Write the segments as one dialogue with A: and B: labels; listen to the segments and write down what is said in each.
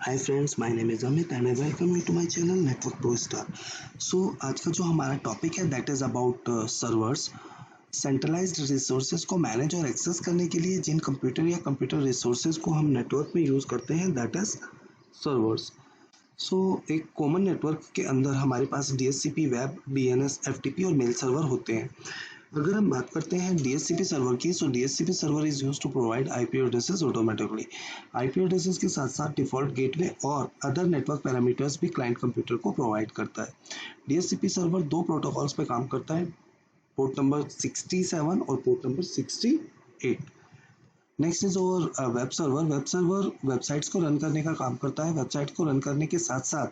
A: Hi friends, my name is Amit and I welcome you to my channel network pro star. So आज का जो हमारा topic है that is about servers. Centralised resources को manage और access करने के लिए जिन कंप्यूटर या कंप्यूटर रिसोर्सेज को हम नेटवर्क में यूज़ करते हैं दैट इज़ सर्वर्स। सो एक कॉमन नेटवर्क के अंदर हमारे पास डीएचसीपी, वेब, डीएनएस, एफटीपी और मेल सर्वर होते हैं। अगर हम बात करते हैं डीएचसीपी सर्वर की, so DHCP server is used to provide IP addresses automatically. IP addresses के साथ साथ डिफॉल्ट गेटवे और अदर नेटवर्क पैरामीटर्स भी क्लाइंट कंप्यूटर को प्रोवाइड करता है। डीएचसीपी सर्वर दो प्रोटोकॉल्स पे काम करता है, पोर्ट नंबर 67 और port number 68। Next is over web server. Web server websites को रन करने का काम करता है। वेबसाइट को रन करने के साथ साथ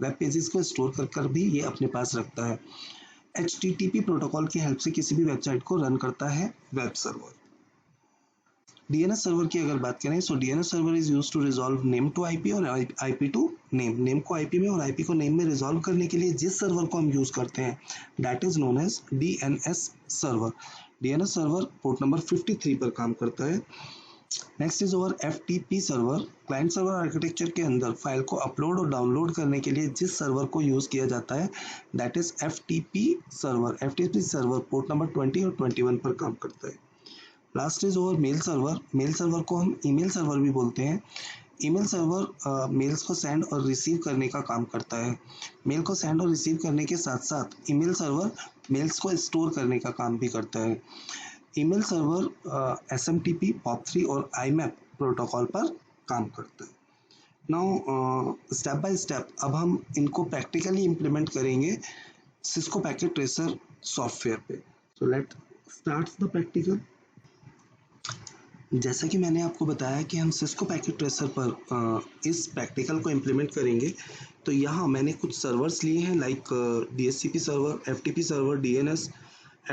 A: वेब पेजेस को स्टोर कर भी ये अपने पास रखता है। HTTP प्रोटोकॉल की हेल्प से किसी भी वेबसाइट को रन करता है वेब सर्वर। डीएनएस सर्वर की अगर बात करें, so DNS server is used to resolve name to IP और आईपी टू नेम। नेम को आईपी में और आईपी को नेम में रिजॉल्व करने के लिए जिस सर्वर को हम यूज करते हैं that is known as DNS server. DNS server port number 53 पर काम करता है। Next is over FTP server. Client server architecture के अंदर फाइल को अपलोड और डाउनलोड करने के लिए जिस सर्वर को यूज किया जाता है that is FTP server. FTP server port number 20 और 21 पर काम करता है। Last is over mail server. Mail server को हम ईमेल सर्वर भी बोलते हैं। ईमेल सर्वर मेल्स को सेंड और रिसीव करने का काम करता है। मेल को सेंड और रिसीव करने के साथ साथ ईमेल सर्वर मेल्स को स्टोर करने का काम भी करता है। ईमेल सर्वर SMTP, POP3 और IMAP प्रोटोकॉल पर काम करता है। नाउ स्टेप बाय स्टेप अब हम इनको प्रैक्टिकली इम्प्लीमेंट करेंगे सिस्को पैकेट ट्रेसर सॉफ्टवेयर पे। So let start the practical. जैसा कि मैंने आपको बताया कि हम सिस्को पैकेट ट्रेसर पर इस प्रैक्टिकल को इम्प्लीमेंट करेंगे, तो यहाँ मैंने कुछ सर्वर्स लिए हैं like DHCP server, FTP server, DNS,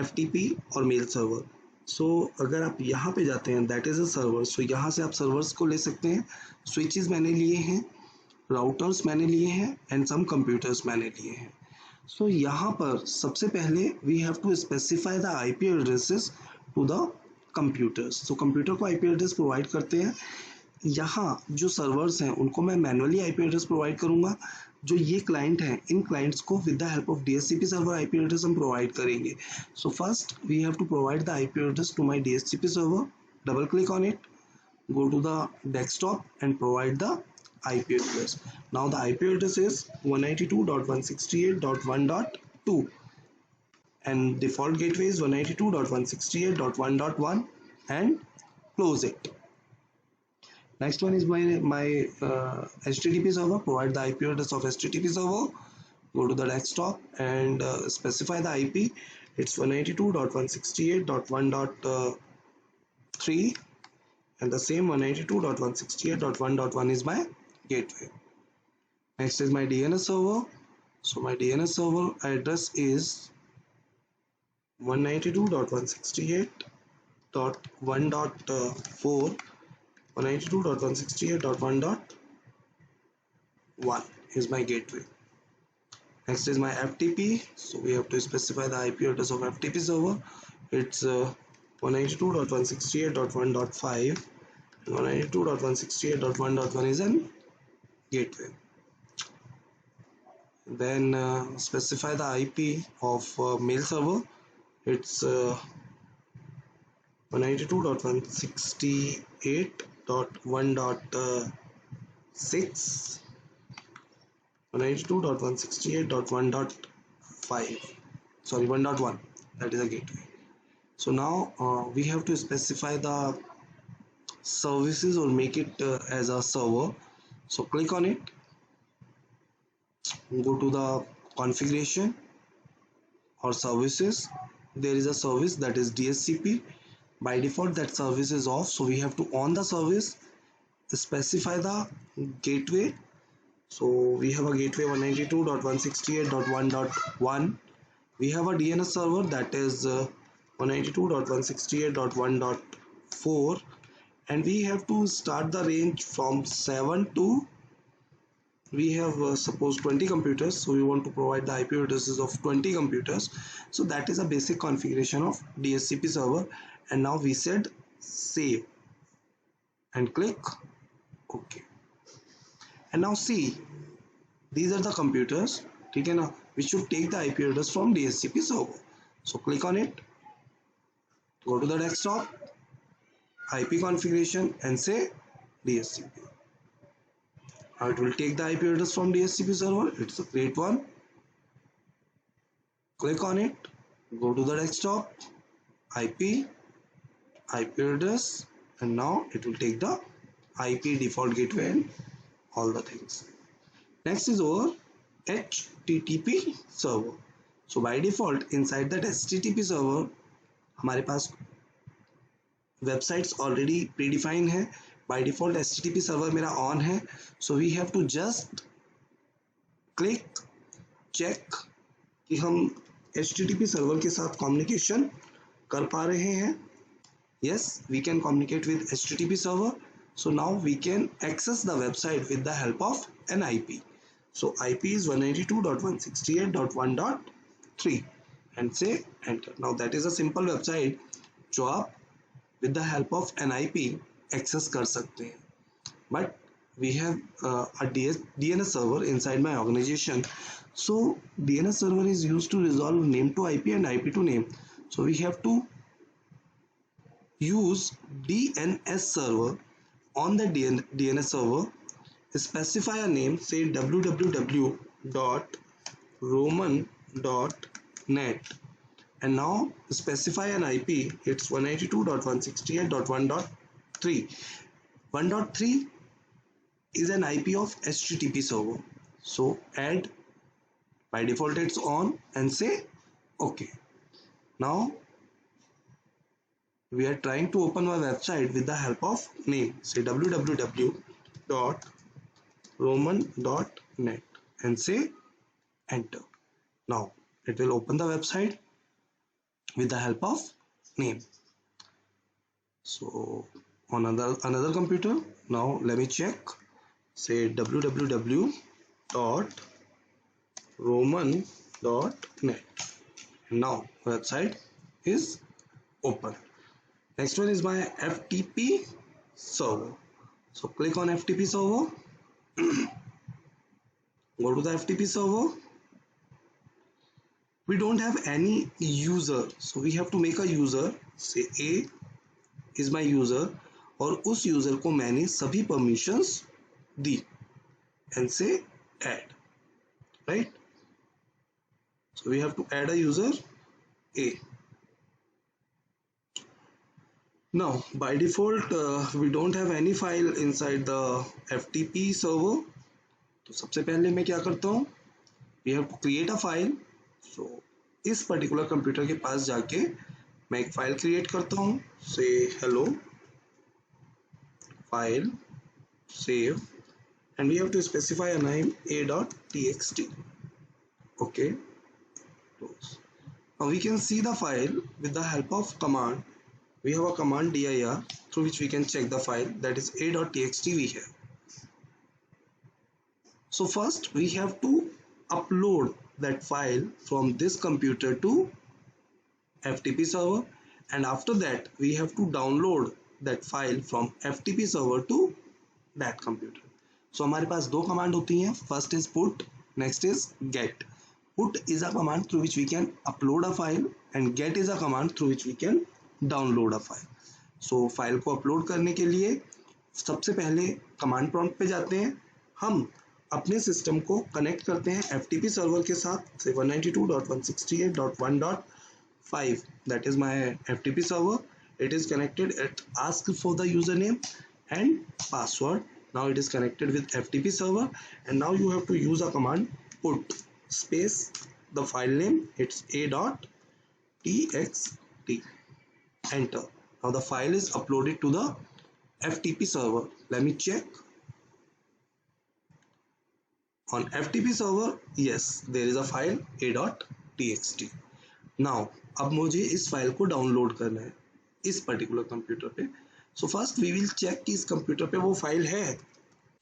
A: FTP और मेल सर्वर। सो अगर आप यहाँ पे जाते हैं दैट इज़ अ सर्वर, सो यहाँ से आप सर्वर्स को ले सकते हैं। स्विचेस मैंने लिए हैं, राउटर्स मैंने लिए हैं एंड सम कंप्यूटर्स मैंने लिए हैं। सो यहाँ पर सबसे पहले we have to specify the IP addresses to the computers. तो कंप्यूटर को आईपी एड्रेस प्रोवाइड करते हैं। यहाँ जो सर्वर्स हैं उनको मैं मैनुअली आईपी एड्रेस प्रोवाइड करूँगा। जो ये क्लाइंट हैं इन क्लाइंट्स को with the help of DHCP server IP address हम प्रोवाइड करेंगे। So first we have to provide the IP address to my DHCP server. Double click on it, go to the desktop and provide the IP address. Now the IP address is 192.168.1.2 and default gateway is 192.168.1.1 and close it. Next one is my HTTP server. Provide the IP address of HTTP server. Go to the desktop and specify the IP. It's 192.168.1.3 and the same 192.168.1.1 is my gateway. Next is my DNS server. So my DNS server address is 192.168.1.4, 192.168.1.1 is my gateway. Next is my FTP. So we have to specify the IP address of FTP server. It's 192.168.1.5 and 192.168.1.1 is an gateway. Then specify the IP of mail server. It's 192.168.1.6, 192.168.1.5, sorry 1.1, that is a gateway. So now we have to specify the services or make it as a server. So click on it, go to the configuration or services. There is a service that is DHCP. By default that service is off, so we have to on the service, specify the gateway. So we have a gateway 192.168.1.1. we have a DNS server that is 192.168.1.4 and we have to start the range from 7 to, we have suppose 20 computers, so we want to provide the IP addresses of 20 computers. So that is a basic configuration of DHCP server. And now we said save and click OK. And now see, these are the computers, ठीक है ना, which should take the IP address from DHCP server. So click on it, go to the desktop, IP configuration, and say DHCP. Now it will take the IP address from DHCP server. It's a great one. Click on it, go to the desktop, IP address, and now it will take the IP default gateway and all the things. Next is our HTTP server. So by default inside that HTTP server हमारे पास websites already predefined है. By default HTTP server मेरा on है. So we have to just click check कि हम HTTP server के साथ communication कर पा रहे हैं. Yes, we can communicate with HTTP server. So now we can access the website with the help of an IP. So IP is 192.168.1.3 and say enter. Now that is a simple website जो आप with the help of an IP access कर सकते हैं. But we have a DNS server inside my organization. So DNS server is used to resolve name to IP and IP to name. So we have to use DNS server. On the DNS server, specify a name, say www.roman.net, and now specify an IP. It's 192.168.1.3. 1.3 is an IP of HTTP server. So add, by default it's on, and say OK. Now we are trying to open our website with the help of name, say www.roman.net and say enter. Now it will open the website with the help of name. So on another computer, now let me check, say www.roman.net. Now website is open. Next one is my FTP server. So click on FTP server, go to the FTP server. We don't have any user, so we have to make a user. Say A is my user और उस user को मैंने सभी permissions the and say add, right? So we have to add a user A. Now by default we don't have any file inside the FTP server. तो सबसे पहले मैं क्या करता हूँ, we have to create a file. So इस particular computer के पास जाके मैं एक file create करता हूँ, say hello file save, and we have to specify a name a.txt. Okay, close. Now we can see the file with the help of command. We have a command dir through which we can check the file, that is a.txt we have. So first we have to upload that file from this computer to FTP server, and after that we have to download that file from FTP server to that computer. So हमारे पास दो command होती हैं. First is put, next is get. Put is a command through which we can upload a file, and get is a command through which we can download a file. So file को upload करने के लिए सबसे पहले command prompt पे जाते हैं, हम अपने सिस्टम को कनेक्ट करते हैं FTP सर्वर के साथ, से 192.168.1.5. that is my FTP server. It is connected. It asks for the username and password. Now it is connected with FTP server, and now you have to use a command put space the file name, it's a.txt, enter. Now the file is uploaded to the FTP server. Let me check. On FTP server, yes, there is a file a.txt. Now अब मुझे इस file को download करना है इस particular computer पे. So first we will check कि इस कंप्यूटर पे वो फाइल है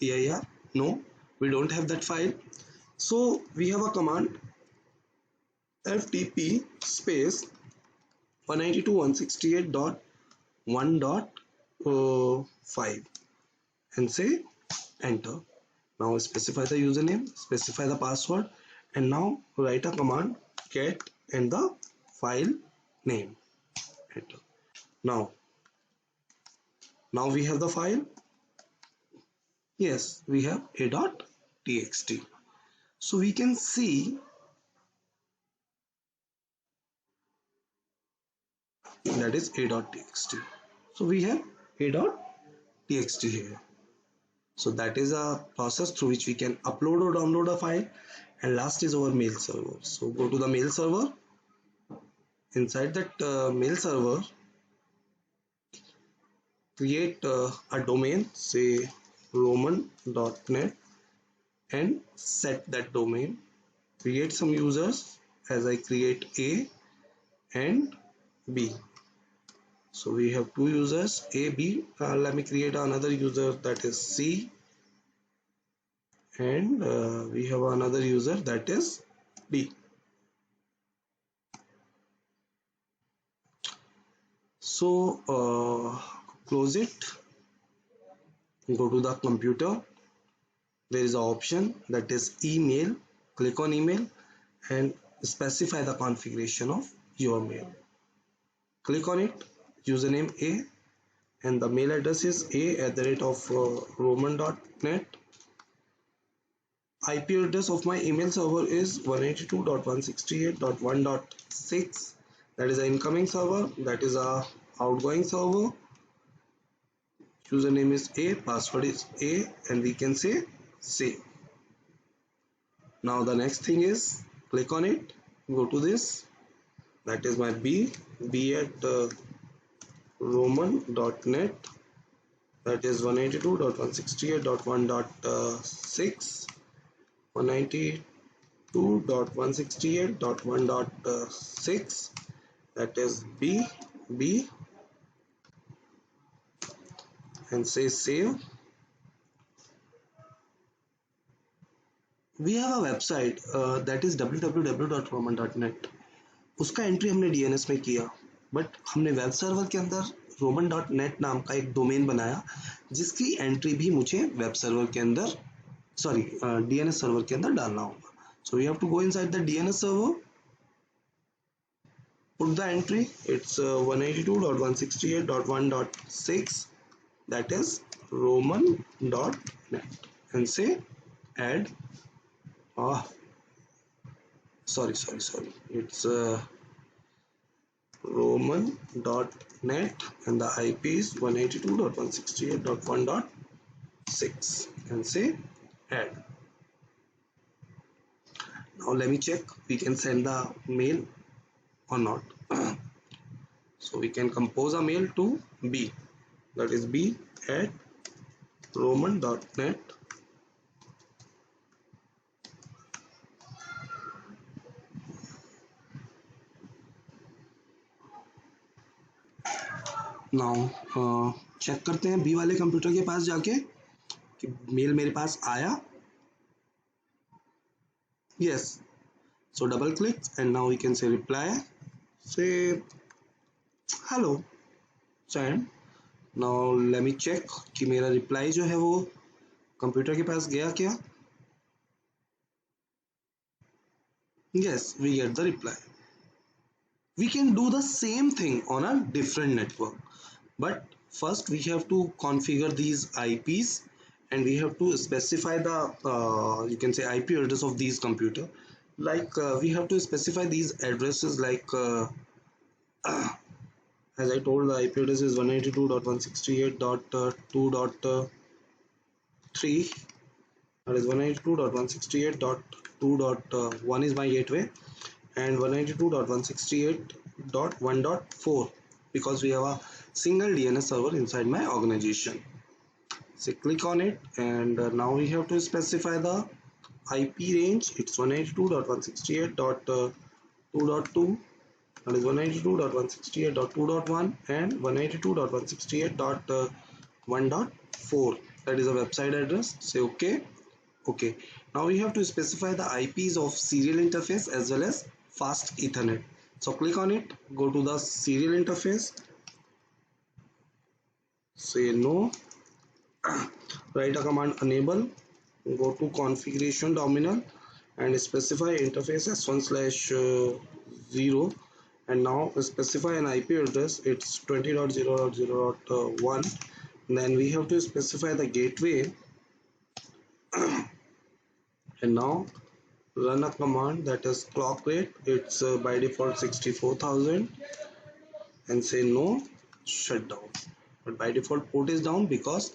A: या no, we don't have that file. So we have a command ftp space 192.168.1.5 and say enter. Now specify the username, specify the password, and now write a command get and the file name. Enter. Now we have the file. Yes, we have a.txt. So we can see that is a.txt. So we have a.txt here. So that is a process through which we can upload or download a file. And last is our mail server. So go to the mail server. Inside that mail server, create a domain, say roman.net, and set that domain. Create some users, as I create A and B. So we have two users, A, B. Let me create another user, that is C, and we have another user, that is D. So close it, go to the computer. There is an option that is email. Click on email and specify the configuration of your mail. Click on it, username A, and the mail address is a@roman.net. IP address of my email server is 192.168.1.6. That is an incoming server. That is a outgoing server. Username is A, password is A, and we can say save. Now the next thing is click on it, go to this, that is my B at roman.net, that is 192.168.1.6, 192.168.1.6, that is B, and say save. We have a website that is www.roman.net. उसका entry हमने DNS में किया, but हमने web server के अंदर roman.net नाम का एक डोमेन बनाया जिसकी एंट्री भी मुझे वेब सर्वर के अंदर डीएनएस सर्वर के अंदर डालना होगा. So we have to go inside the DNS server, put the entry, it's 192.168.1.6, that is roman.net, and say add. Sorry, it's roman.net and the IP is 192.168.1.6, and say add. Now let me check we can send the mail or not. So we can compose a mail to B, that is B at roman.net. Now check करते हैं B वाले computer के पास जाके कि mail मेरे पास आया. Yes, so double click and now we can say reply, say hello, send. Now let me check कि मेरा रिप्लाई जो है वो कंप्यूटर के पास गया क्या. Yes, we get the reply. We can do the same thing on a different network, but first we have to configure these IPs and we have to specify the you can say IP address of these computer. Like we have to specify these addresses like as I told, the IP address is 192.168.2.3, that is 192.168.2.1 is my gateway, and 192.168.1.4 because we have a single DNS server inside my organization. So click on it and now we have to specify the IP range. It's 192.168.2.2, that is 192.168.2.1 and 192.168.1.4, that is a website address. Say okay. Now we have to specify the IPs of serial interface as well as fast Ethernet. So click on it, go to the serial interface, say no, write a command enable go to configuration terminal and specify interface s1/0, and now specify an IP address. It's 20.0.0.1. Then we have to specify the gateway, and now run a command that is clock rate. It's by default 64,000, and say no shutdown. But by default port is down because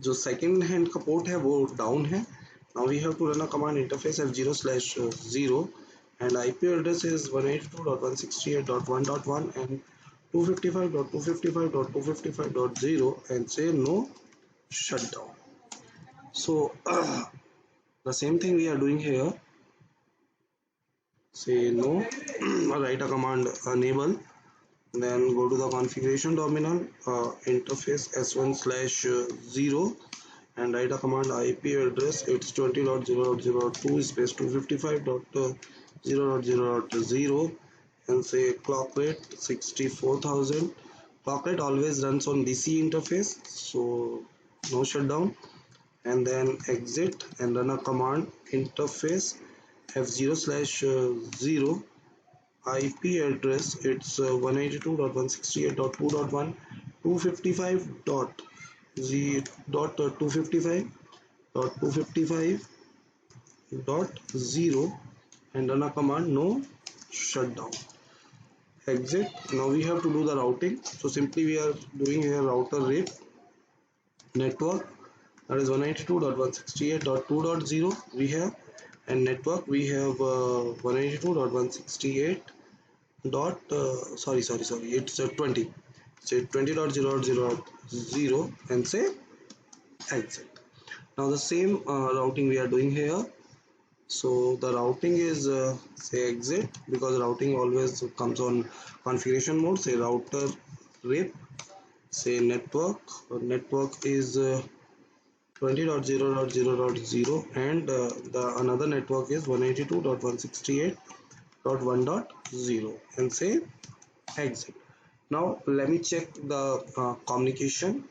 A: जो second hand का port है वो down है. Now we have to run a command interface f0/0, and IP address is 192.168.1.1 and 255.255.255.0, and say no shutdown. So the same thing we are doing here. Say no, write a command enable, then go to the configuration terminal, interface s1/0, and write a command IP address. It's 20.0.0.2 space 255.0.0.0, and say clock rate 64,000. Clock rate always runs on DC interface, so no shutdown. And then exit and run a command interface f0/0, IP address. It's 192.168.2.1, 255.255.255.0, and run a command no shutdown. Exit. Now we have to do the routing. So simply we are doing here router RIP network, that is 192.168.2.0 we have, and network we have 192.168 dot sorry, it's 20, say 20.0.0.0, and say exit. Now the same routing we are doing here. So the routing is say exit, because routing always comes on configuration mode. Say router RIP, say network is 20.0.0.0, and the another network is 192.168.1.0, and say exit. Now let me check the communication.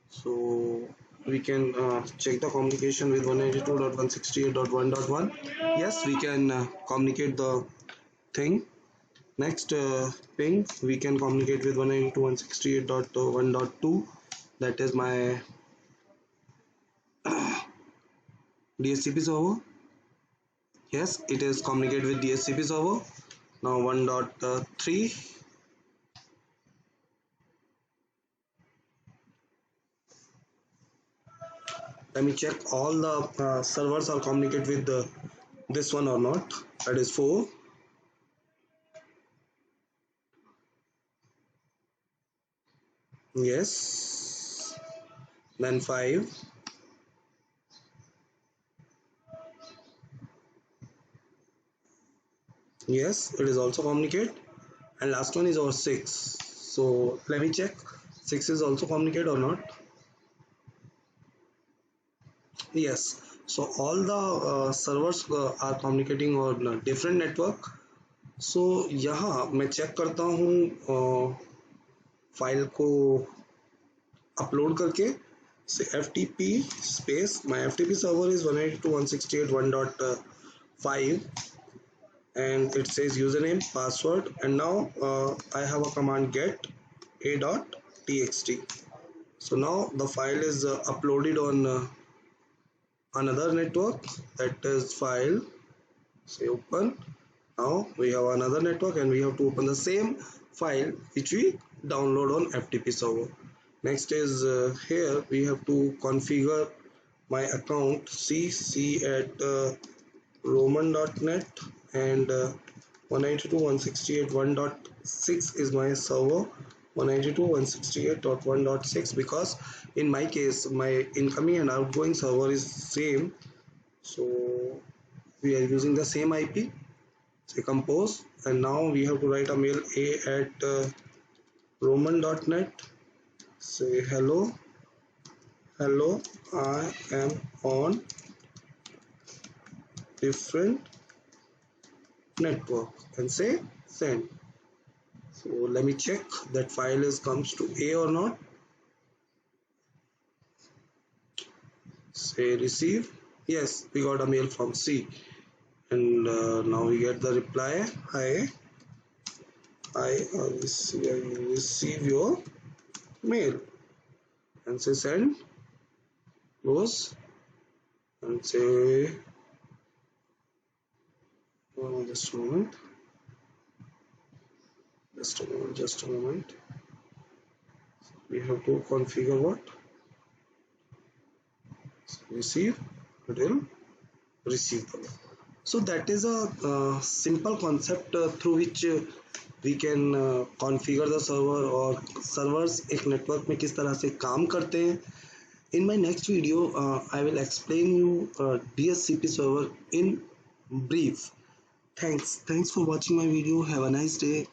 A: So we can check the communication with 192.168.1.1. Yes, we can communicate the thing. Next ping, we can communicate with 192.168.1.2, that is my DHCP server. Yes, it is communicate with DHCP server. Now 1.3, let me check all the servers are communicate with this one or not. That is 4. Yes. Then 5. Yes, it is also communicate. And last one is our 6. So let me check 6 is also communicate or not. Yes. So all the servers are communicating on different network. So यहाँ मैं check करता हूँ file को upload करके. से FTP space, my FTP server is 192.168.1.5, and it says username, password, and now I have a command get a.txt. So now the file is uploaded on another network, that is file. Say open. Now we have another network, and we have to open the same file which we download on FTP server. Next is here we have to configure my account cc at roman.net, and 192.168.1.6 is my server, 192.168.1.6, because in my case my incoming and outgoing server is same, so we are using the same IP. Say compose, and now we have to write a mail a at roman.net. Say hello, I am on different network, and say send. So let me check that file is comes to A or not. Say receive. Yes, we got a mail from C, and now we get the reply. Hi, I receive your mail, and say send, close, and say just a moment, just a moment. We have to configure what receive. It will receive the mail. So that is a simple concept through which we can configure the server और servers एक network में किस तरह से काम करते हैं. In my next video, I will explain you DHCP server in brief. Thanks for watching my video. Have a nice day.